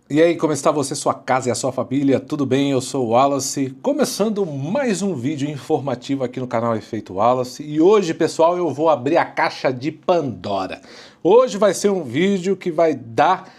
E aí, como está você, sua casa e a sua família? Tudo bem? Eu sou o Wallace, começando mais um vídeo informativo aqui no canal Efeito Wallace. E hoje, pessoal, eu vou abrir a caixa de Pandora. Hoje vai ser um vídeo que vai dar,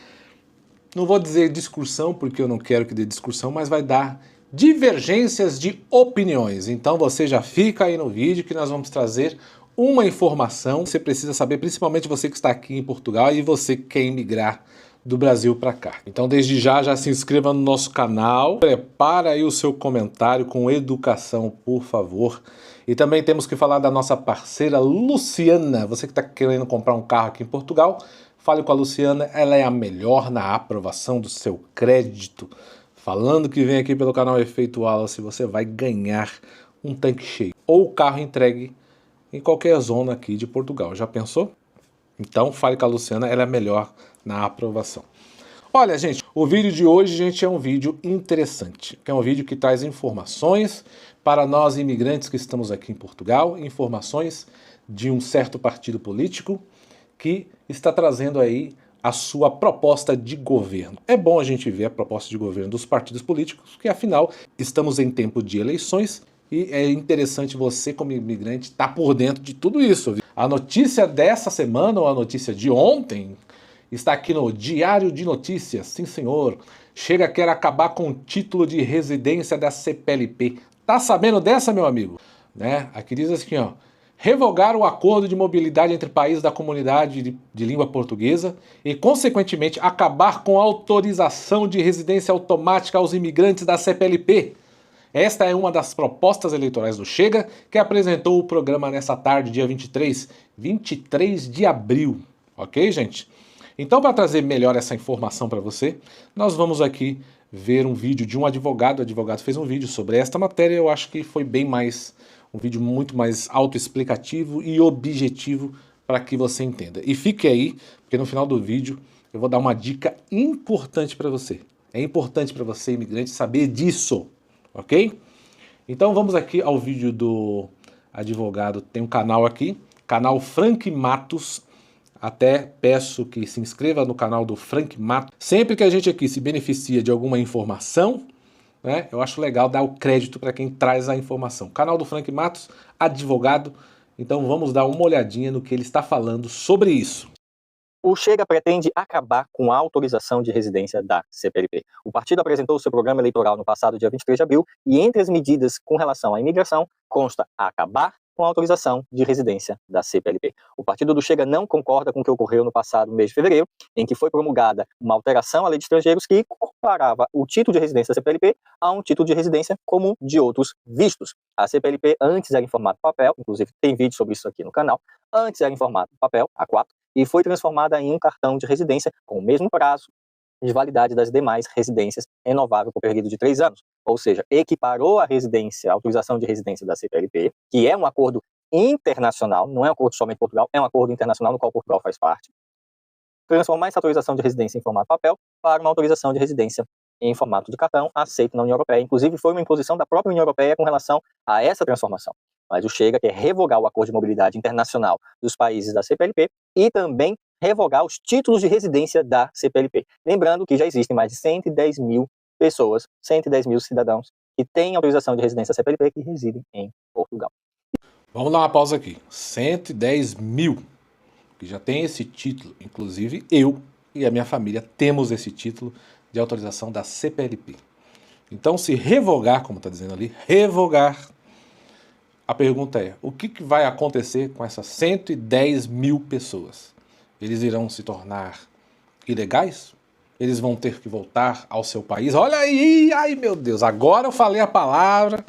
não vou dizer discussão, porque eu não quero que dê discussão, mas vai dar divergências de opiniões. Então você já fica aí no vídeo que nós vamos trazer uma informação que você precisa saber, principalmente você que está aqui em Portugal e você que quer emigrar do Brasil para cá. Então desde já se inscreva no nosso canal, prepara aí o seu comentário com educação, por favor. E também temos que falar da nossa parceira Luciana. Você que está querendo comprar um carro aqui em Portugal, fale com a Luciana, ela é a melhor na aprovação do seu crédito. Falando que vem aqui pelo canal Efeito Wallace, você vai ganhar um tanque cheio ou o carro entregue em qualquer zona aqui de Portugal. Já pensou? Então fale com a Luciana, ela é a melhor na aprovação. Olha, gente, o vídeo de hoje, gente, é um vídeo interessante. É um vídeo que traz informações para nós imigrantes que estamos aqui em Portugal, informações de um certo partido político que está trazendo aí a sua proposta de governo. É bom a gente ver a proposta de governo dos partidos políticos, porque afinal estamos em tempo de eleições e é interessante você, como imigrante, estar por dentro de tudo isso. A notícia dessa semana, ou a notícia de ontem, está aqui no Diário de Notícias. Sim, senhor. Chega, quer acabar com o título de residência da CPLP. Tá sabendo dessa, meu amigo? Né? Aqui diz assim, ó. Revogar o acordo de mobilidade entre países da comunidade de língua portuguesa e, consequentemente, acabar com a autorização de residência automática aos imigrantes da CPLP. Esta é uma das propostas eleitorais do Chega, que apresentou o programa nessa tarde, dia 23 de abril. Ok, gente? Então, para trazer melhor essa informação para você, nós vamos aqui ver um vídeo de um advogado. O advogado fez um vídeo sobre esta matéria. Eu acho que foi bem mais, um vídeo muito mais autoexplicativo e objetivo para que você entenda. E fique aí, porque no final do vídeo eu vou dar uma dica importante para você. É importante para você, imigrante, saber disso, ok? Então vamos aqui ao vídeo do advogado. Tem um canal aqui, canal Frank Matos. Até peço que se inscreva no canal do Frank Matos. Sempre que a gente aqui se beneficia de alguma informação, né, eu acho legal dar o crédito para quem traz a informação. Canal do Frank Matos, advogado. Então vamos dar uma olhadinha no que ele está falando sobre isso. O Chega pretende acabar com a autorização de residência da CPLP. O partido apresentou seu programa eleitoral no passado dia 23 de abril e entre as medidas com relação à imigração consta acabar com a autorização de residência da CPLP. O partido do Chega não concorda com o que ocorreu no passado mês de fevereiro, em que foi promulgada uma alteração à lei de estrangeiros que comparava o título de residência da CPLP a um título de residência comum de outros vistos. A CPLP antes era em formato papel, inclusive tem vídeo sobre isso aqui no canal, antes era em formato papel, A4, e foi transformada em um cartão de residência com o mesmo prazo de validade das demais residências, renovável por período de 3 anos. Ou seja, equiparou a residência, a autorização de residência da CPLP, que é um acordo internacional, não é um acordo somente de Portugal, é um acordo internacional no qual Portugal faz parte, transformar essa autorização de residência em formato papel para uma autorização de residência em formato de cartão aceito na União Europeia. Inclusive, foi uma imposição da própria União Europeia com relação a essa transformação. Mas o Chega quer revogar o acordo de mobilidade internacional dos países da CPLP e também revogar os títulos de residência da CPLP. Lembrando que já existem mais de 110 mil pessoas, 110 mil cidadãos que têm autorização de residência da CPLP que residem em Portugal. Vamos dar uma pausa aqui. 110 mil que já tem esse título, inclusive eu e a minha família temos esse título de autorização da CPLP. Então, se revogar, como está dizendo ali, revogar, a pergunta é, o que vai acontecer com essas 110 mil pessoas? Eles irão se tornar ilegais? Eles vão ter que voltar ao seu país? Olha aí, ai meu Deus, agora eu falei a palavra,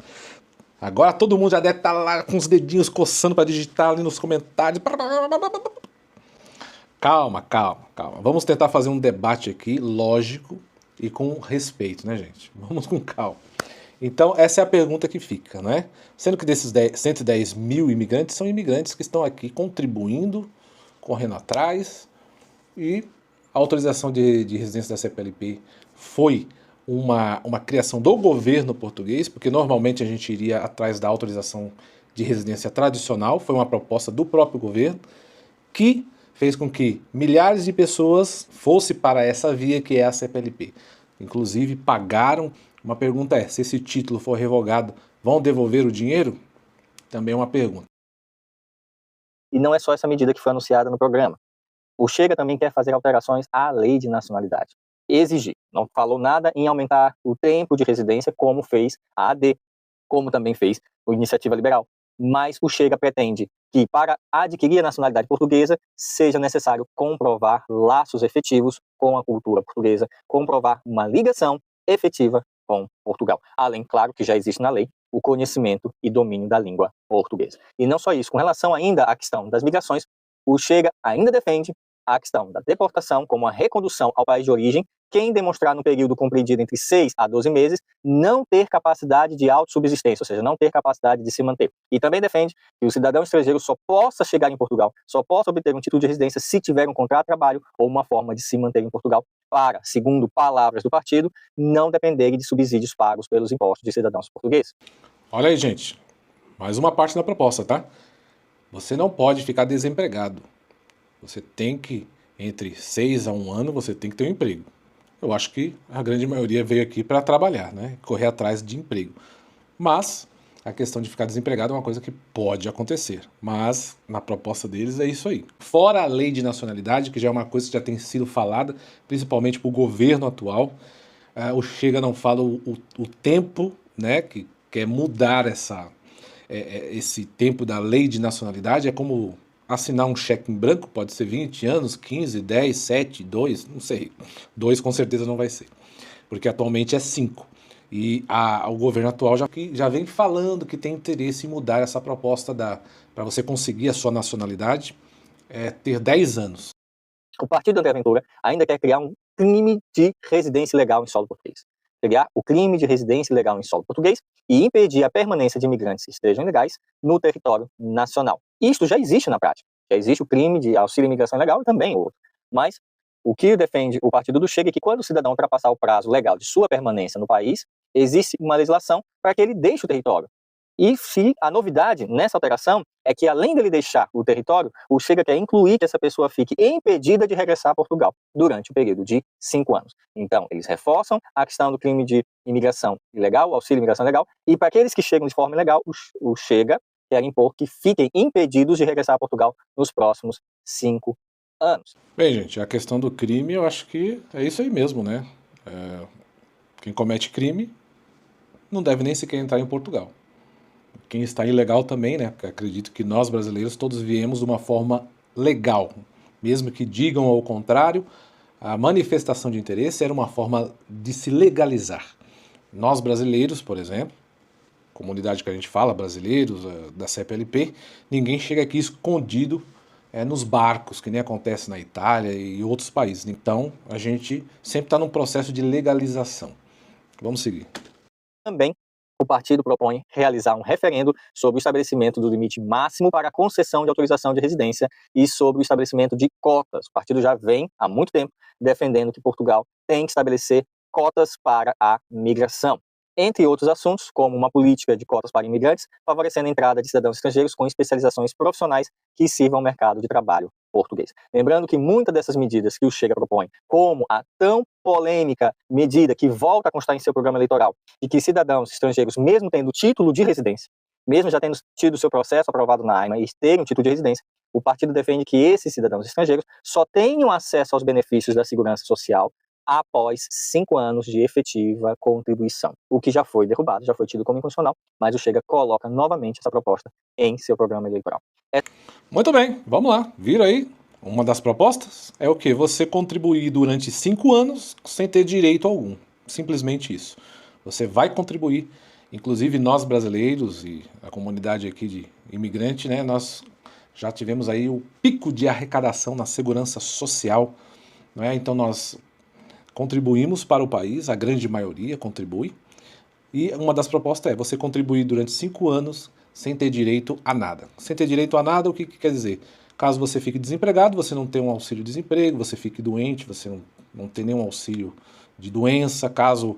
agora todo mundo já deve estar lá com os dedinhos coçando para digitar ali nos comentários. Calma, calma, calma. Vamos tentar fazer um debate aqui, lógico e com respeito, né, gente? Vamos com calma. Então, essa é a pergunta que fica, né? Sendo que desses 110 mil imigrantes são imigrantes que estão aqui contribuindo, correndo atrás, e a autorização de residência da CPLP foi uma criação do governo português, porque normalmente a gente iria atrás da autorização de residência tradicional, foi uma proposta do próprio governo, que fez com que milhares de pessoas fossem para essa via que é a CPLP. Inclusive pagaram. Uma pergunta é, se esse título for revogado, vão devolver o dinheiro? Também é uma pergunta. E não é só essa medida que foi anunciada no programa. O Chega também quer fazer alterações à lei de nacionalidade. Exigir. Não falou nada em aumentar o tempo de residência, como fez a AD, como também fez a Iniciativa Liberal. Mas o Chega pretende que, para adquirir a nacionalidade portuguesa, seja necessário comprovar laços efetivos com a cultura portuguesa, comprovar uma ligação efetiva com Portugal. Além, claro, que já existe na lei, o conhecimento e domínio da língua portuguesa. E não só isso, com relação ainda à questão das migrações, o Chega ainda defende a questão da deportação como a recondução ao país de origem, quem demonstrar no período compreendido entre 6 a 12 meses não ter capacidade de autossubsistência, ou seja, não ter capacidade de se manter. E também defende que o cidadão estrangeiro só possa chegar em Portugal, só possa obter um título de residência se tiver um contrato de trabalho ou uma forma de se manter em Portugal para, segundo palavras do partido, não depender de subsídios pagos pelos impostos de cidadãos portugueses. Olha aí, gente, mais uma parte da proposta, tá? Você não pode ficar desempregado. Você tem que, entre 6 a 1 ano, você tem que ter um emprego. Eu acho que a grande maioria veio aqui para trabalhar, né? Correr atrás de emprego. Mas a questão de ficar desempregado é uma coisa que pode acontecer. Mas na proposta deles é isso aí. Fora a lei de nacionalidade, que já é uma coisa que já tem sido falada, principalmente para o governo atual, o Chega não fala o tempo, né, que quer mudar esse tempo da lei de nacionalidade. É como assinar um cheque em branco, pode ser 20 anos, 15, 10, 7, 2, não sei. 2 com certeza não vai ser, porque atualmente é 5. E o governo atual já vem falando que tem interesse em mudar essa proposta para você conseguir a sua nacionalidade, ter 10 anos. O Partido André Ventura ainda quer criar um crime de residência ilegal em solo português. Criar o crime de residência ilegal em solo português e impedir a permanência de imigrantes que estejam ilegais no território nacional. Isto já existe na prática. Já existe o crime de auxílio à imigração ilegal e também o outro. Mas o que defende o partido do Chega é que quando o cidadão ultrapassar o prazo legal de sua permanência no país, existe uma legislação para que ele deixe o território. E se a novidade nessa alteração é que, além dele deixar o território, o Chega quer incluir que essa pessoa fique impedida de regressar a Portugal durante o período de 5 anos. Então, eles reforçam a questão do crime de imigração ilegal, auxílio à imigração ilegal, e para aqueles que chegam de forma ilegal, o Chega quer impor que fiquem impedidos de regressar a Portugal nos próximos 5 anos. Bem, gente, a questão do crime, eu acho que é isso aí mesmo, né? Quem comete crime não deve nem sequer entrar em Portugal. Quem está ilegal também, né? Porque acredito que nós brasileiros todos viemos de uma forma legal. Mesmo que digam ao contrário, a manifestação de interesse era uma forma de se legalizar. Nós brasileiros, por exemplo, comunidade que a gente fala, brasileiros, da CPLP, ninguém chega aqui escondido nos barcos, que nem acontece na Itália e outros países. Então, a gente sempre está num processo de legalização. Vamos seguir. Também o partido propõe realizar um referendo sobre o estabelecimento do limite máximo para a concessão de autorização de residência e sobre o estabelecimento de cotas. O partido já vem, há muito tempo, defendendo que Portugal tem que estabelecer cotas para a migração, entre outros assuntos, como uma política de cotas para imigrantes, favorecendo a entrada de cidadãos estrangeiros com especializações profissionais que sirvam ao mercado de trabalho português. Lembrando que muitas dessas medidas que o Chega propõe, como a tão polêmica medida que volta a constar em seu programa eleitoral, de que cidadãos estrangeiros, mesmo tendo título de residência, mesmo já tendo tido seu processo aprovado na AIMA e terem um título de residência, o partido defende que esses cidadãos estrangeiros só tenham acesso aos benefícios da segurança social após 5 anos de efetiva contribuição, o que já foi derrubado, já foi tido como inconstitucional, mas o Chega coloca novamente essa proposta em seu programa eleitoral. Muito bem, vamos lá, vira aí. Uma das propostas é o quê? Você contribuir durante 5 anos sem ter direito algum, simplesmente isso. Você vai contribuir, inclusive nós brasileiros e a comunidade aqui de imigrante, né, nós já tivemos aí o pico de arrecadação na segurança social, não é? Então nós contribuímos para o país, a grande maioria contribui, e uma das propostas é você contribuir durante 5 anos sem ter direito a nada. Sem ter direito a nada, o que quer dizer? Caso você fique desempregado, você não tem um auxílio-desemprego, você fique doente, você não tem nenhum auxílio de doença, caso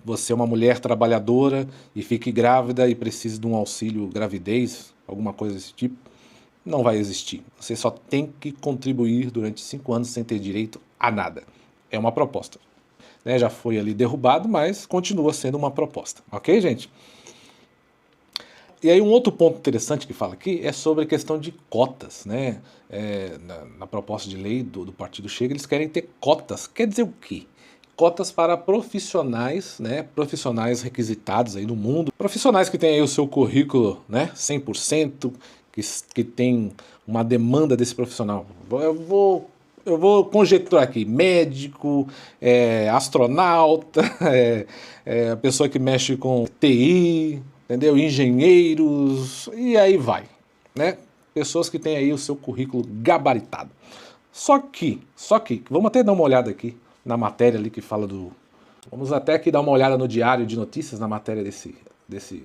você é uma mulher trabalhadora e fique grávida e precise de um auxílio gravidez, alguma coisa desse tipo, não vai existir. Você só tem que contribuir durante 5 anos sem ter direito a nada. É uma proposta. Né? Já foi ali derrubado, mas continua sendo uma proposta. Ok, gente? E aí um outro ponto interessante que fala aqui é sobre a questão de cotas, né? Na proposta de lei do Partido Chega, eles querem ter cotas. Quer dizer o quê? Cotas para profissionais, né? Profissionais requisitados aí no mundo. Profissionais que têm aí o seu currículo, né? 100%, que tem uma demanda desse profissional. Eu vou conjecturar aqui, médico, astronauta, a pessoa que mexe com TI, entendeu? Engenheiros, e aí vai, né? Pessoas que têm aí o seu currículo gabaritado. Só que, vamos até dar uma olhada aqui na matéria ali que fala do... Vamos até aqui dar uma olhada no diário de notícias, na matéria desse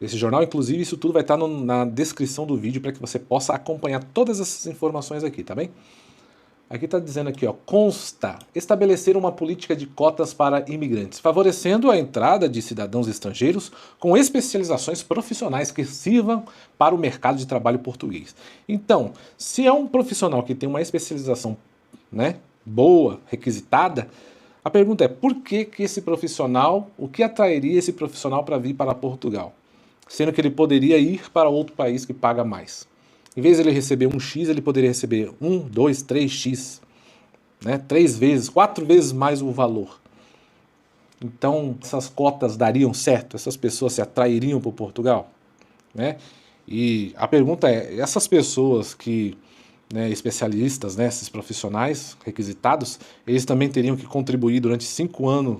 jornal. Inclusive, isso tudo vai estar na descrição do vídeo para que você possa acompanhar todas essas informações aqui, tá bem? Aqui está dizendo aqui, ó, consta estabelecer uma política de cotas para imigrantes, favorecendo a entrada de cidadãos estrangeiros com especializações profissionais que sirvam para o mercado de trabalho português. Então, se é um profissional que tem uma especialização, né, boa, requisitada, a pergunta é por que esse profissional, o que atrairia esse profissional para vir para Portugal? Sendo que ele poderia ir para outro país que paga mais. Em vez de ele receber 1x, ele poderia receber 1, 2, 3x, né? 3 vezes, 4 vezes mais o valor. Então, essas cotas dariam certo? Essas pessoas se atrairiam para Portugal? Né? E a pergunta é, essas pessoas que, né, especialistas, né, esses profissionais requisitados, eles também teriam que contribuir durante 5 anos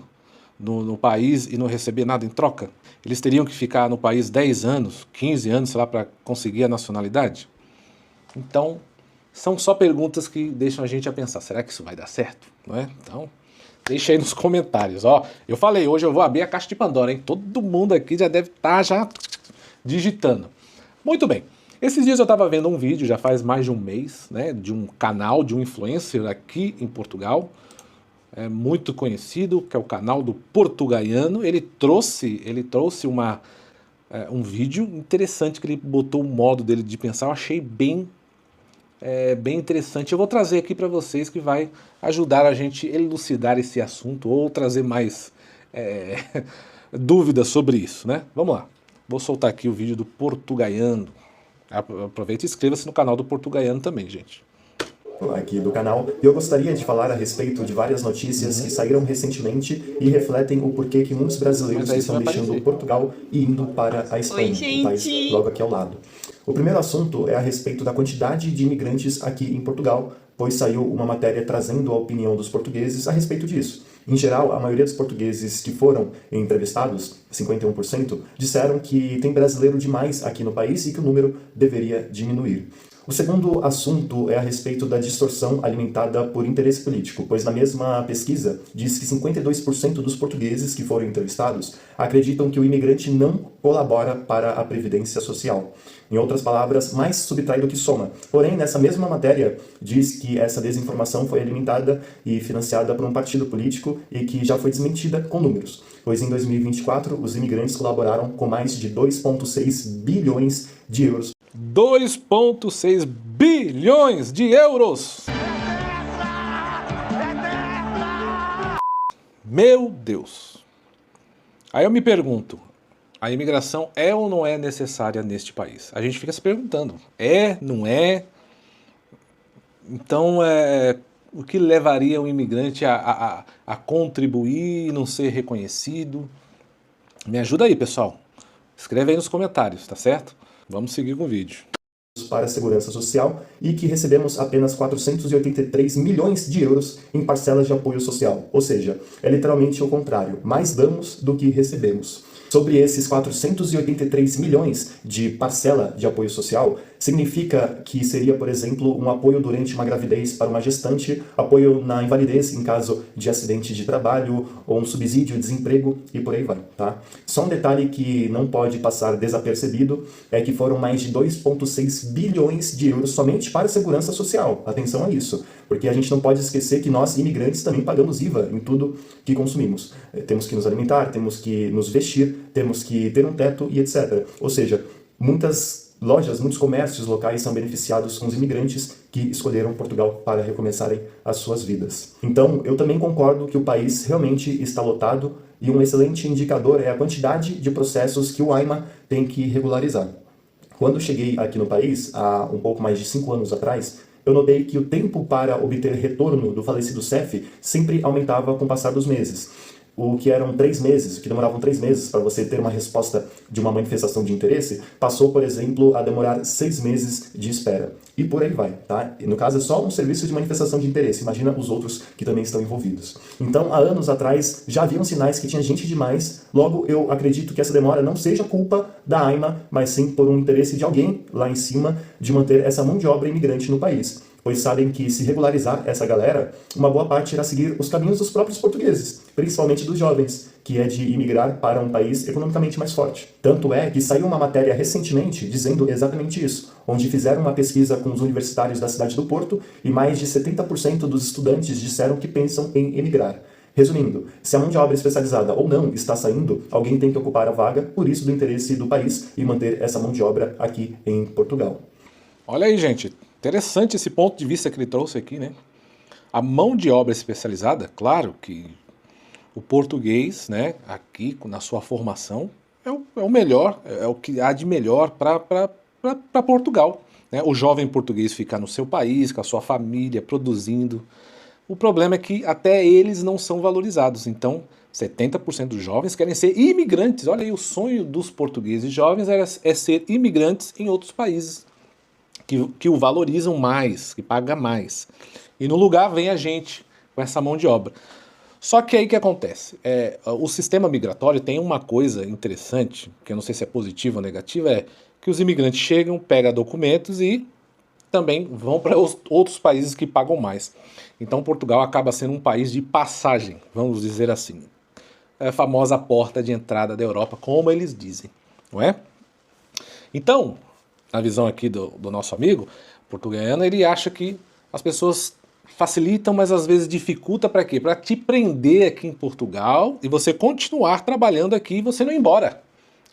no país e não receber nada em troca? Eles teriam que ficar no país 10 anos, 15 anos, sei lá, para conseguir a nacionalidade? Então, são só perguntas que deixam a gente a pensar, será que isso vai dar certo? Não é? Então, deixa aí nos comentários. Ó, eu falei, hoje eu vou abrir a caixa de Pandora, hein? Todo mundo aqui já deve estar já digitando. Muito bem. Esses dias eu estava vendo um vídeo, já faz mais de um mês, né, de um canal, de um influencer aqui em Portugal, muito conhecido, que é o canal do Portugaiano. Ele trouxe um vídeo interessante que ele botou o modo dele de pensar. Eu achei bem interessante. Eu vou trazer aqui para vocês, que vai ajudar a gente a elucidar esse assunto ou trazer mais dúvidas sobre isso, né? Vamos lá. Vou soltar aqui o vídeo do Portugaiano. Aproveita e inscreva-se no canal do Portugaiano também, gente. Aqui do canal, eu gostaria de falar a respeito de várias notícias que saíram recentemente e refletem o porquê que muitos brasileiros estão deixando Portugal e indo para a Espanha, um país logo aqui ao lado. O primeiro assunto é a respeito da quantidade de imigrantes aqui em Portugal, pois saiu uma matéria trazendo a opinião dos portugueses a respeito disso. Em geral, a maioria dos portugueses que foram entrevistados, 51%, disseram que tem brasileiro demais aqui no país e que o número deveria diminuir. O segundo assunto é a respeito da distorção alimentada por interesse político, pois na mesma pesquisa diz que 52% dos portugueses que foram entrevistados acreditam que o imigrante não colabora para a Previdência Social. Em outras palavras, mais subtrai do que soma. Porém, nessa mesma matéria, diz que essa desinformação foi alimentada e financiada por um partido político e que já foi desmentida com números, pois em 2024 os imigrantes colaboraram com mais de 2,6 bilhões de euros. 2,6 bilhões de euros! Meu Deus! Aí eu me pergunto, a imigração é ou não é necessária neste país? A gente fica se perguntando, não é? Então, o que levaria um imigrante a contribuir e não ser reconhecido? Me ajuda aí, pessoal. Escreve aí nos comentários, tá certo? Vamos seguir com o vídeo. Para a Segurança Social e que recebemos apenas 483 milhões de euros em parcelas de apoio social. Ou seja, é literalmente o contrário, mais damos do que recebemos. Sobre esses 483 milhões de parcela de apoio social, significa que seria, por exemplo, um apoio durante uma gravidez para uma gestante, apoio na invalidez em caso de acidente de trabalho, ou um subsídio de desemprego e por aí vai, tá? Só um detalhe que não pode passar desapercebido é que foram mais de 2,6 bilhões de euros somente para a segurança social. Atenção a isso, porque a gente não pode esquecer que nós, imigrantes, também pagamos IVA em tudo que consumimos. Temos que nos alimentar, temos que nos vestir, temos que ter um teto e etc. Ou seja, muitas lojas, muitos comércios locais são beneficiados com os imigrantes que escolheram Portugal para recomeçarem as suas vidas. Então, eu também concordo que o país realmente está lotado e um excelente indicador é a quantidade de processos que o AIMA tem que regularizar. Quando cheguei aqui no país, há um pouco mais de 5 anos atrás, eu notei que o tempo para obter retorno do falecido CEF sempre aumentava com o passar dos meses. O que eram 3 meses, o que demoravam 3 meses para você ter uma resposta de uma manifestação de interesse, passou, por exemplo, a demorar 6 meses de espera. E por aí vai, tá? E no caso é só um serviço de manifestação de interesse, imagina os outros que também estão envolvidos. Então, há anos atrás, já haviam sinais que tinha gente demais, logo eu acredito que essa demora não seja culpa da AIMA, mas sim por um interesse de alguém lá em cima de manter essa mão de obra imigrante no país. Pois sabem que se regularizar essa galera, uma boa parte irá seguir os caminhos dos próprios portugueses, principalmente dos jovens, que é de imigrar para um país economicamente mais forte. Tanto é que saiu uma matéria recentemente dizendo exatamente isso, onde fizeram uma pesquisa com os universitários da cidade do Porto e mais de 70% dos estudantes disseram que pensam em emigrar. Resumindo, se a mão de obra especializada ou não está saindo, alguém tem que ocupar a vaga, por isso do interesse do país e manter essa mão de obra aqui em Portugal. Olha aí, gente. Interessante esse ponto de vista que ele trouxe aqui, né? A mão de obra especializada, claro que o português, né, aqui na sua formação, é o melhor, é o que há de melhor para Portugal, né? O jovem português ficar no seu país, com a sua família, produzindo. O problema é que até eles não são valorizados, então 70% dos jovens querem ser imigrantes. Olha aí, o sonho dos portugueses jovens é ser imigrantes em outros países. Que o valorizam mais, que paga mais. E no lugar vem a gente com essa mão de obra. Só que aí o que acontece? O sistema migratório tem uma coisa interessante, que eu não sei se é positiva ou negativa, é que os imigrantes chegam, pegam documentos e também vão para os outros países que pagam mais. Então Portugal acaba sendo um país de passagem, vamos dizer assim. É a famosa porta de entrada da Europa, como eles dizem, não é? Então, na visão aqui do nosso amigo português, ele acha que as pessoas facilitam, mas às vezes dificulta para quê? Para te prender aqui em Portugal e você continuar trabalhando aqui e você não ir embora,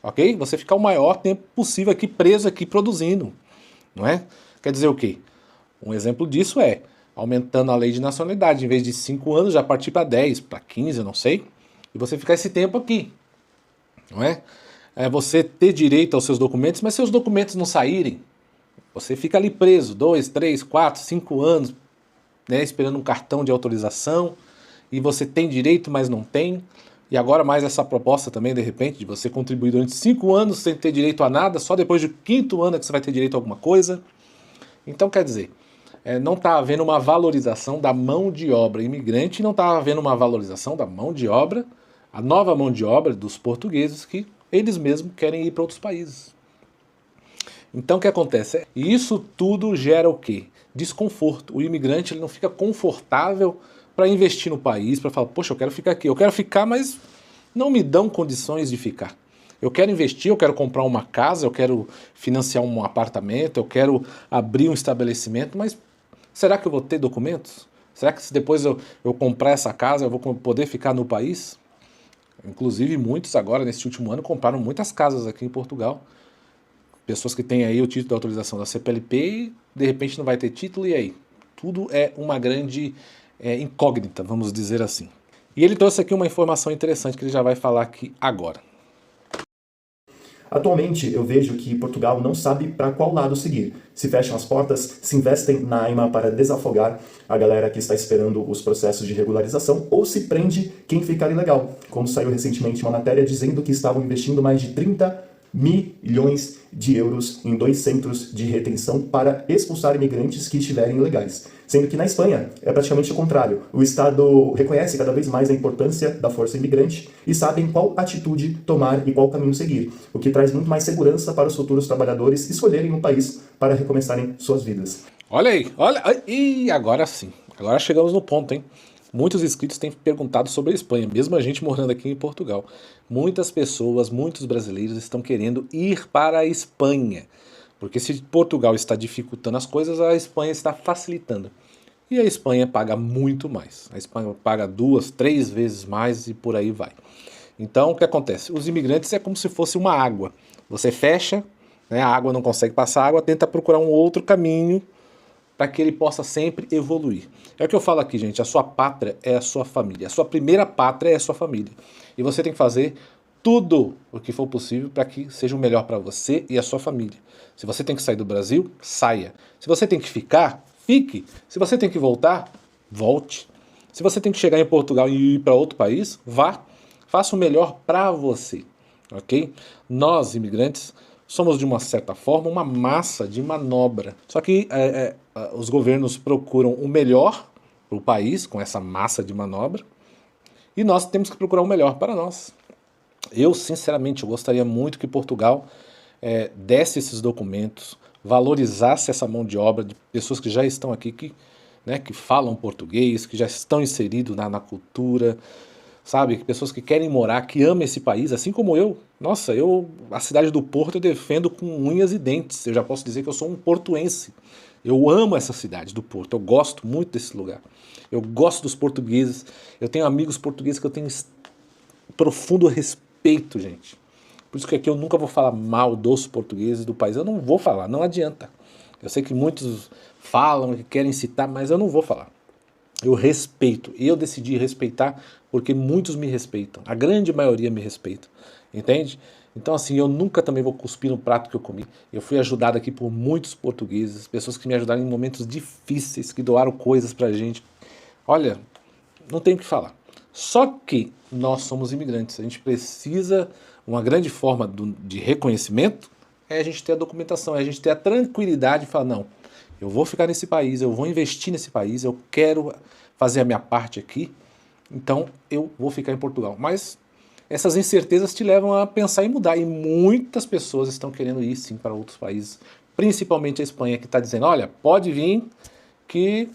ok? Você ficar o maior tempo possível aqui preso aqui produzindo, não é? Quer dizer o quê? Um exemplo disso é aumentando a lei de nacionalidade, em vez de 5 anos já partir para 10, para 15, eu não sei, e você ficar esse tempo aqui, não é? É você ter direito aos seus documentos, mas seus documentos não saírem, você fica ali preso 2, 3, 4, 5 anos, né, esperando um cartão de autorização, e você tem direito, mas não tem, e agora mais essa proposta também, de repente, de você contribuir durante 5 anos sem ter direito a nada, só depois do 5º ano é que você vai ter direito a alguma coisa. Então, quer dizer, não está havendo uma valorização da mão de obra imigrante, não está havendo uma valorização da mão de obra, a nova mão de obra dos portugueses que eles mesmos querem ir para outros países. Então o que acontece? Isso tudo gera o quê? Desconforto. O imigrante ele não fica confortável para investir no país, para falar, poxa, eu quero ficar aqui. Eu quero ficar, mas não me dão condições de ficar. Eu quero investir, eu quero comprar uma casa, eu quero financiar um apartamento, eu quero abrir um estabelecimento, mas será que eu vou ter documentos? Será que se depois eu comprar essa casa eu vou poder ficar no país? Inclusive muitos agora, nesse último ano, compraram muitas casas aqui em Portugal. Pessoas que têm aí o título de autorização da CPLP, de repente não vai ter título, e aí? Tudo é uma grande incógnita, vamos dizer assim. E ele trouxe aqui uma informação interessante que ele já vai falar aqui agora. Atualmente, eu vejo que Portugal não sabe para qual lado seguir. Se fecham as portas, se investem na AIMA para desafogar a galera que está esperando os processos de regularização, ou se prende quem ficar ilegal, como saiu recentemente uma matéria dizendo que estavam investindo mais de 30 milhões de euros em 2 centros de retenção para expulsar imigrantes que estiverem ilegais. Sendo que na Espanha é praticamente o contrário. O Estado reconhece cada vez mais a importância da força imigrante e sabem qual atitude tomar e qual caminho seguir, o que traz muito mais segurança para os futuros trabalhadores escolherem um país para recomeçarem suas vidas. Olha aí, olha, e agora sim, agora chegamos no ponto, hein? Muitos inscritos têm perguntado sobre a Espanha, mesmo a gente morando aqui em Portugal. Muitas pessoas, muitos brasileiros estão querendo ir para a Espanha. Porque se Portugal está dificultando as coisas, a Espanha está facilitando. E a Espanha paga muito mais. A Espanha paga 2, 3 vezes mais e por aí vai. Então o que acontece? Os imigrantes é como se fosse uma água. Você fecha, né, a água não consegue passar, a água tenta procurar um outro caminho para que ele possa sempre evoluir. É o que eu falo aqui, gente, a sua pátria é a sua família. A sua primeira pátria é a sua família. E você tem que fazer tudo o que for possível para que seja o melhor para você e a sua família. Se você tem que sair do Brasil, saia. Se você tem que ficar, fique. Se você tem que voltar, volte. Se você tem que chegar em Portugal e ir para outro país, vá. Faça o melhor para você, ok? Nós, imigrantes, somos de uma certa forma uma massa de manobra. Só que os governos procuram o melhor para o país, com essa massa de manobra, e nós temos que procurar o melhor para nós. Eu, sinceramente, eu gostaria muito que Portugal desse esses documentos, valorizasse essa mão de obra de pessoas que já estão aqui, que falam português, que já estão inseridos na cultura, sabe? Pessoas que querem morar, que amam esse país, assim como eu. Nossa, a cidade do Porto eu defendo com unhas e dentes. Eu já posso dizer que eu sou um portuense. Eu amo essa cidade do Porto, eu gosto muito desse lugar. Eu gosto dos portugueses, eu tenho amigos portugueses que eu tenho profundo respeito, gente. Por isso que aqui eu nunca vou falar mal dos portugueses do país. Eu não vou falar, não adianta. Eu sei que muitos falam, que querem citar, mas eu não vou falar. Eu respeito, eu decidi respeitar porque muitos me respeitam. A grande maioria me respeita, entende? Então assim, eu nunca também vou cuspir no prato que eu comi. Eu fui ajudado aqui por muitos portugueses, pessoas que me ajudaram em momentos difíceis, que doaram coisas pra gente. Olha, não tem o que falar. Só que nós somos imigrantes, a gente precisa, uma grande forma de reconhecimento é a gente ter a documentação, é a gente ter a tranquilidade de falar, não, eu vou ficar nesse país, eu vou investir nesse país, eu quero fazer a minha parte aqui, então eu vou ficar em Portugal. Mas essas incertezas te levam a pensar em mudar, e muitas pessoas estão querendo ir sim para outros países, principalmente a Espanha, que está dizendo, olha, pode vir que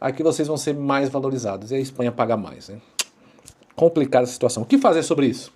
aqui vocês vão ser mais valorizados, e a Espanha paga mais, né? Complicada a situação. O que fazer sobre isso?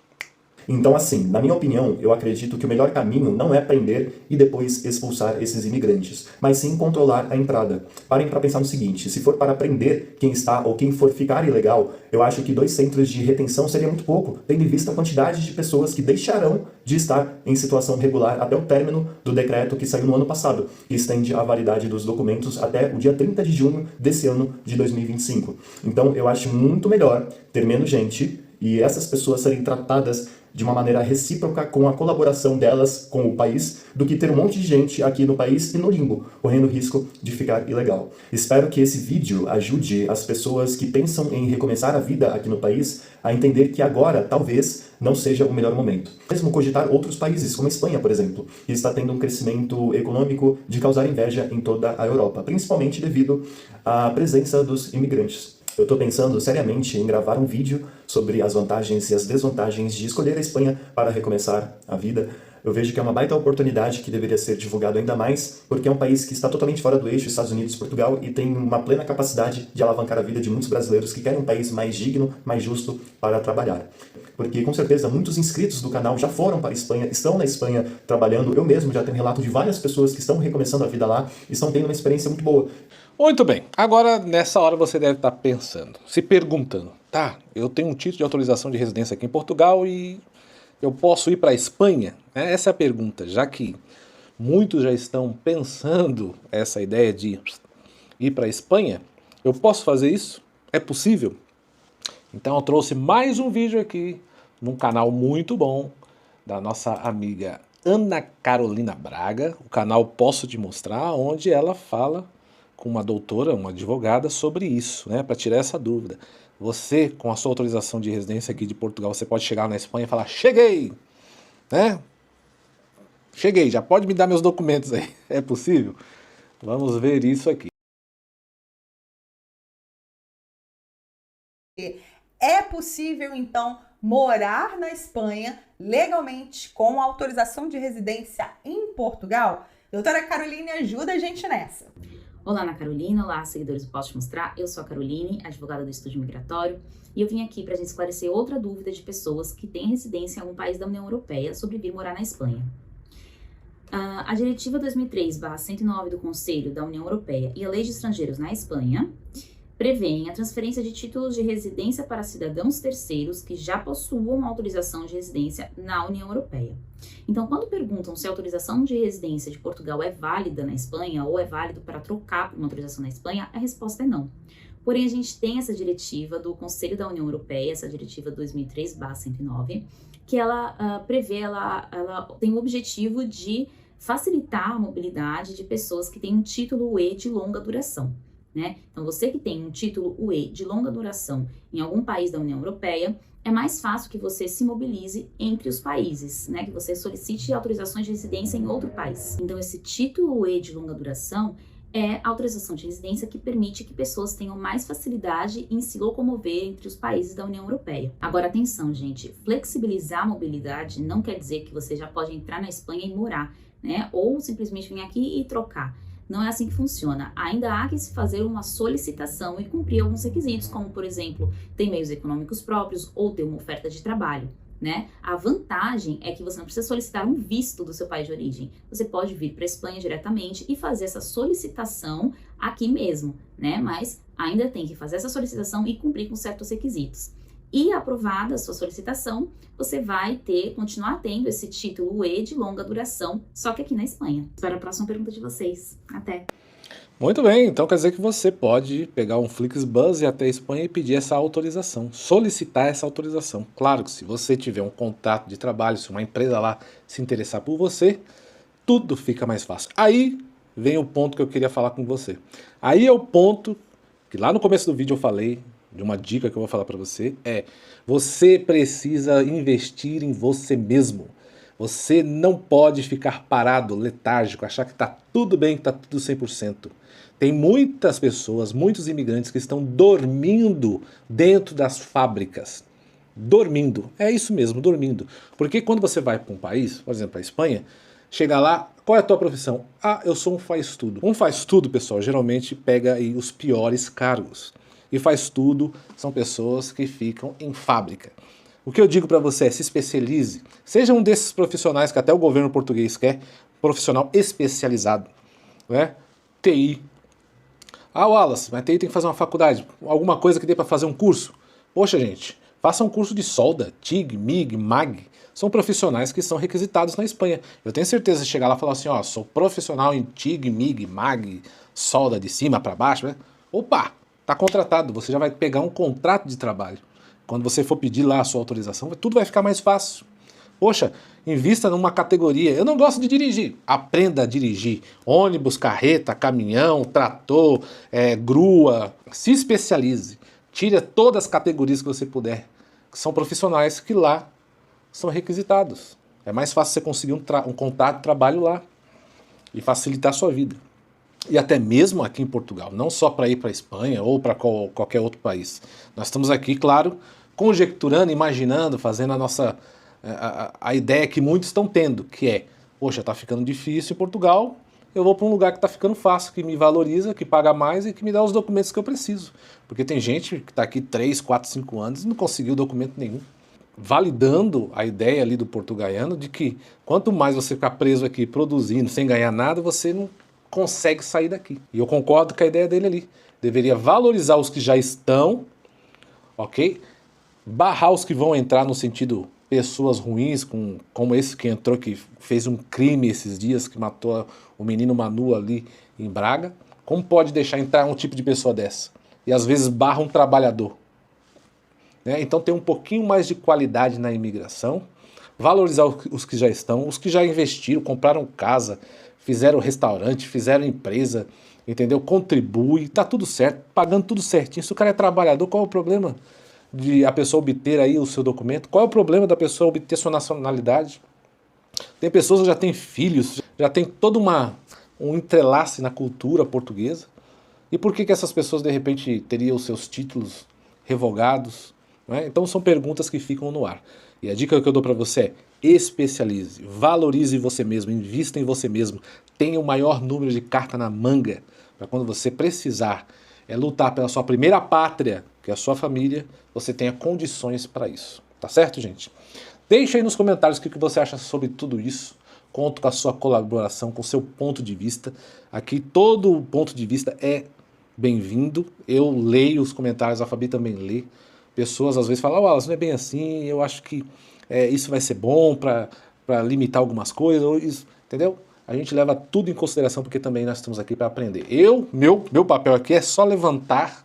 Então, assim, na minha opinião, eu acredito que o melhor caminho não é prender e depois expulsar esses imigrantes, mas sim controlar a entrada. Parem para pensar no seguinte, se for para prender quem está ou quem for ficar ilegal, eu acho que 2 centros de retenção seria muito pouco, tendo em vista a quantidade de pessoas que deixarão de estar em situação regular até o término do decreto que saiu no ano passado, que estende a validade dos documentos até o dia 30 de junho desse ano de 2025. Então, eu acho muito melhor ter menos gente e essas pessoas serem tratadas de uma maneira recíproca com a colaboração delas com o país, do que ter um monte de gente aqui no país e no limbo, correndo risco de ficar ilegal. Espero que esse vídeo ajude as pessoas que pensam em recomeçar a vida aqui no país a entender que agora, talvez, não seja o melhor momento. Mesmo cogitar outros países, como a Espanha, por exemplo, que está tendo um crescimento econômico de causar inveja em toda a Europa, principalmente devido à presença dos imigrantes. Eu estou pensando seriamente em gravar um vídeo sobre as vantagens e as desvantagens de escolher a Espanha para recomeçar a vida. Eu vejo que é uma baita oportunidade que deveria ser divulgado ainda mais, porque é um país que está totalmente fora do eixo, Estados Unidos e Portugal, e tem uma plena capacidade de alavancar a vida de muitos brasileiros que querem um país mais digno, mais justo para trabalhar. Porque, com certeza, muitos inscritos do canal já foram para a Espanha, estão na Espanha trabalhando. Eu mesmo já tenho relato de várias pessoas que estão recomeçando a vida lá e estão tendo uma experiência muito boa. Muito bem, agora nessa hora você deve estar pensando, se perguntando, tá, eu tenho um título de autorização de residência aqui em Portugal e eu posso ir para a Espanha? Essa é a pergunta, já que muitos já estão pensando essa ideia de ir para a Espanha, eu posso fazer isso? É possível? Então eu trouxe mais um vídeo aqui, num canal muito bom, da nossa amiga Ana Carolina Braga, o canal Posso Te Mostrar, onde ela fala com uma doutora, uma advogada, sobre isso, né, para tirar essa dúvida. Você, com a sua autorização de residência aqui de Portugal, você pode chegar na Espanha e falar, cheguei, né? Cheguei, já pode me dar meus documentos aí. É possível? Vamos ver isso aqui. É possível, então, morar na Espanha legalmente com autorização de residência em Portugal? Doutora Caroline, ajuda a gente nessa. Olá, Ana Carolina, olá, seguidores do Posso Te Mostrar. Eu sou a Caroline, advogada do Estúdio Migratório, e eu vim aqui para a gente esclarecer outra dúvida de pessoas que têm residência em algum país da União Europeia sobre vir morar na Espanha. A Diretiva 2003/109 do Conselho da União Europeia e a Lei de Estrangeiros na Espanha prevêem a transferência de títulos de residência para cidadãos terceiros que já possuam autorização de residência na União Europeia. Então, quando perguntam se a autorização de residência de Portugal é válida na Espanha ou é válido para trocar por uma autorização na Espanha, a resposta é não. Porém, a gente tem essa diretiva do Conselho da União Europeia, essa diretiva 2003/109, que ela prevê, ela tem o objetivo de facilitar a mobilidade de pessoas que têm um título UE de longa duração. Né? Então, você que tem um título UE de longa duração em algum país da União Europeia, é mais fácil que você se mobilize entre os países, né? Que você solicite autorizações de residência em outro país. Então, esse título UE de longa duração é a autorização de residência que permite que pessoas tenham mais facilidade em se locomover entre os países da União Europeia. Agora, atenção, gente, flexibilizar a mobilidade não quer dizer que você já pode entrar na Espanha e morar, né? Ou simplesmente vir aqui e trocar. Não é assim que funciona. Ainda há que se fazer uma solicitação e cumprir alguns requisitos, como, por exemplo, ter meios econômicos próprios ou ter uma oferta de trabalho, né? A vantagem é que você não precisa solicitar um visto do seu país de origem. Você pode vir para a Espanha diretamente e fazer essa solicitação aqui mesmo, né? Mas ainda tem que fazer essa solicitação e cumprir com certos requisitos. E aprovada a sua solicitação, você vai continuar tendo esse título UE de longa duração, só que aqui na Espanha. Espero a próxima pergunta de vocês. Até! Muito bem, então quer dizer que você pode pegar um Flixbus e ir até a Espanha e pedir essa autorização, solicitar essa autorização. Claro que se você tiver um contrato de trabalho, se uma empresa lá se interessar por você, tudo fica mais fácil. Aí vem o ponto que eu queria falar com você. Aí é o ponto que lá no começo do vídeo eu falei, de uma dica que eu vou falar para você, você precisa investir em você mesmo. Você não pode ficar parado, letárgico, achar que está tudo bem, que está tudo 100%. Tem muitas pessoas, muitos imigrantes que estão dormindo dentro das fábricas. Dormindo, é isso mesmo, dormindo. Porque quando você vai para um país, por exemplo, a Espanha, chega lá, qual é a tua profissão? Ah, eu sou um faz-tudo. Um faz-tudo, pessoal, geralmente pega aí os piores cargos. E faz tudo, são pessoas que ficam em fábrica. O que eu digo para você é, se especialize, seja um desses profissionais que até o governo português quer, profissional especializado, né? TI. Ah, Wallace, mas TI tem que fazer uma faculdade, alguma coisa que dê para fazer um curso. Poxa, gente, faça um curso de solda, TIG, MIG, MAG, são profissionais que são requisitados na Espanha. Eu tenho certeza de chegar lá e falar assim, ó, sou profissional em TIG, MIG, MAG, solda de cima para baixo, né? Opa! Está contratado, você já vai pegar um contrato de trabalho. Quando você for pedir lá a sua autorização, tudo vai ficar mais fácil. Poxa, invista numa categoria. Eu não gosto de dirigir. Aprenda a dirigir. Ônibus, carreta, caminhão, trator, grua. Se especialize. Tire todas as categorias que você puder. São profissionais que lá são requisitados. É mais fácil você conseguir um contrato de trabalho lá e facilitar a sua vida. E até mesmo aqui em Portugal, não só para ir para a Espanha ou para qualquer outro país. Nós estamos aqui, claro, conjecturando, imaginando, fazendo a ideia que muitos estão tendo, que é, poxa, está ficando difícil em Portugal, eu vou para um lugar que está ficando fácil, que me valoriza, que paga mais e que me dá os documentos que eu preciso. Porque tem gente que está aqui 3, 4, 5 anos e não conseguiu documento nenhum. Validando a ideia ali do portuguaiano de que quanto mais você ficar preso aqui produzindo, sem ganhar nada, você não consegue sair daqui. E eu concordo com a ideia dele ali. Deveria valorizar os que já estão, ok? Barrar os que vão entrar no sentido pessoas ruins, como esse que entrou, que fez um crime esses dias, que matou o menino Manu ali em Braga. Como pode deixar entrar um tipo de pessoa dessa? E às vezes barra um trabalhador. Né? Então tem um pouquinho mais de qualidade na imigração, valorizar os que já estão, os que já investiram, compraram casa, fizeram restaurante, fizeram empresa, entendeu? Contribui, tá tudo certo, pagando tudo certinho. Se o cara é trabalhador, qual é o problema de a pessoa obter aí o seu documento? Qual é o problema da pessoa obter sua nacionalidade? Tem pessoas que já têm filhos, já tem todo um entrelace na cultura portuguesa. E por que essas pessoas de repente teriam os seus títulos revogados? Né? Então são perguntas que ficam no ar. E a dica que eu dou para você é: especialize, valorize você mesmo, invista em você mesmo, tenha o maior número de carta na manga, para quando você precisar lutar pela sua primeira pátria, que é a sua família, você tenha condições para isso. Tá certo, gente? Deixa aí nos comentários o que você acha sobre tudo isso. Conto com a sua colaboração, com o seu ponto de vista. Aqui todo ponto de vista é bem-vindo. Eu leio os comentários, a Fabi também lê. Pessoas às vezes falam, Wallace, não é bem assim, eu acho que isso vai ser bom para limitar algumas coisas, ou isso, entendeu? A gente leva tudo em consideração porque também nós estamos aqui para aprender. Meu papel aqui é só levantar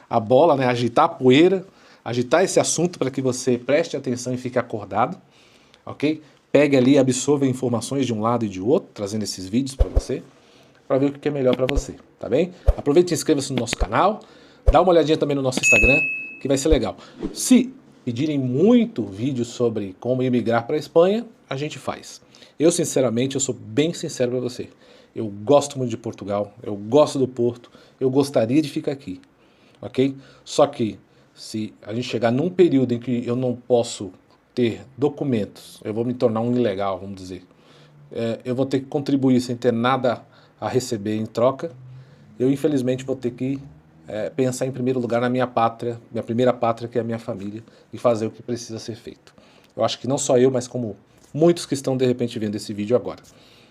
a bola, né, agitar a poeira, agitar esse assunto para que você preste atenção e fique acordado, ok? Pegue ali e absorva informações de um lado e de outro, trazendo esses vídeos para você, para ver o que é melhor para você, tá bem? Aproveite e inscreva-se no nosso canal, dá uma olhadinha também no nosso Instagram, que vai ser legal. Se pedirem muito vídeo sobre como imigrar para a Espanha, a gente faz. Eu, sinceramente, eu sou bem sincero para você. Eu gosto muito de Portugal, eu gosto do Porto, eu gostaria de ficar aqui, ok? Só que, se a gente chegar num período em que eu não posso ter documentos, eu vou me tornar um ilegal, vamos dizer, eu vou ter que contribuir sem ter nada a receber em troca, eu, infelizmente, vou ter que pensar em primeiro lugar na minha pátria, minha primeira pátria, que é a minha família, e fazer o que precisa ser feito. Eu acho que não só eu, mas como muitos que estão de repente vendo esse vídeo agora.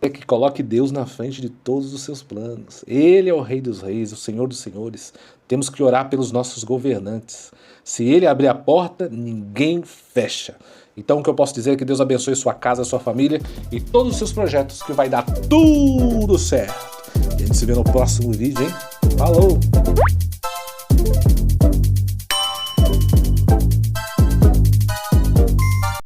É que coloque Deus na frente de todos os seus planos. Ele é o Rei dos Reis, o Senhor dos Senhores. Temos que orar pelos nossos governantes. Se Ele abrir a porta, ninguém fecha. Então o que eu posso dizer é que Deus abençoe sua casa, sua família e todos os seus projetos, que vai dar tudo certo. E a gente se vê no próximo vídeo, hein? Falou!